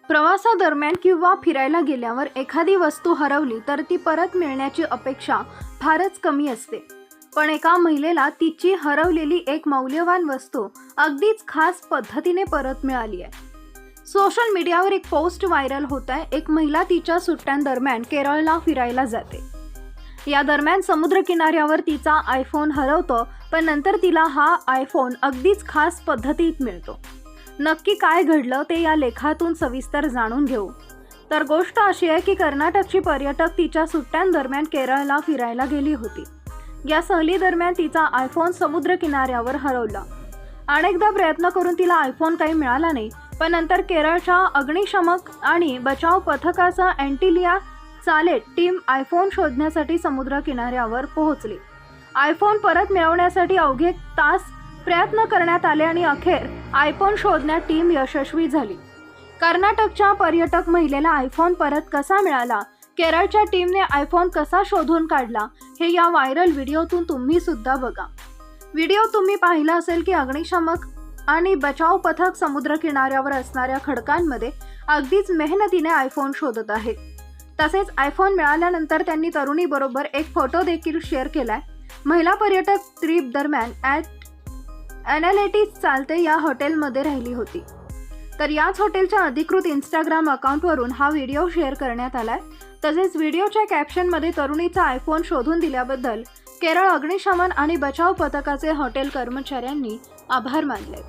प्रवासादरम्यान किंवा फिरायला गेल्यावर एखादी वस्तू हरवली तर ती परत मिळण्याची अपेक्षा फारच कमी असते. पण एका महिलेला तिची हरवलेली एक मौल्यवान वस्तू अगदीच खास पद्धतीने परत मिळाली आहे. सोशल मीडियावर एक पोस्ट व्हायरल होत आहे. एक महिला तिच्या सुट्ट्यांदरम्यान केरळला फिरायला जाते. या दरम्यान समुद्रकिनाऱ्यावर तिचा आयफोन हरवतो, पण नंतर तिला हा आयफोन अगदीच खास पद्धतीत मिळतो. नक्की काय घडलं ते या लेखातून सविस्तर जाणून घेऊ. तर गोष्ट अशी आहे की कर्नाटकची पर्यटक तिच्या सुट्ट्यांदरम्यान केरळला फिरायला गेली होती. या सहलीदरम्यान तिचा आयफोन समुद्रकिनाऱ्यावर हरवला. अनेकदा प्रयत्न करून तिला आयफोन काही मिळाला नाही, पण नंतर केरळच्या अग्निशमक आणि बचाव पथकाचा अँटिलिया चालेट टीम आयफोन शोधण्यासाठी समुद्रकिनाऱ्यावर पोहोचली. आयफोन परत मिळवण्यासाठी अवघे तास प्रयत्न करण्यात आले आणि अखेर आयफोन शोधण्यात टीम यशस्वी झाली. कर्नाटकच्या पर्यटक महिलेला आयफोन परत कसा मिळाला, केरळच्या टीमने आयफोन कसा शोधून काढला, हे या व्हायरल व्हिडिओतून तुम्ही सुद्धा बघा. व्हिडिओ तुम्ही पाहिला असेल की अग्निशमक आणि बचाव पथक समुद्रकिनाऱ्यावर असणाऱ्या खडकांमध्ये अगदीच मेहनतीने आयफोन शोधत आहेत. तसेच आयफोन मिळाल्यानंतर त्यांनी तरुणीबरोबर एक फोटो देखील शेअर केलाय. महिला पर्यटक ट्रिप दरम्यान ॲनालिटिक्स चालते या हॉटेलमध्ये राहिली होती. तर याच हॉटेलच्या अधिकृत इंस्टाग्राम अकाउंटवरून हा व्हिडिओ शेअर करण्यात आलाय. तसेच व्हिडिओच्या कॅप्शनमध्ये तरुणीचा आयफोन शोधून दिल्याबद्दल केरळ अग्निशमन आणि बचाव पथकाचे हॉटेल कर्मचाऱ्यांनी आभार मानले.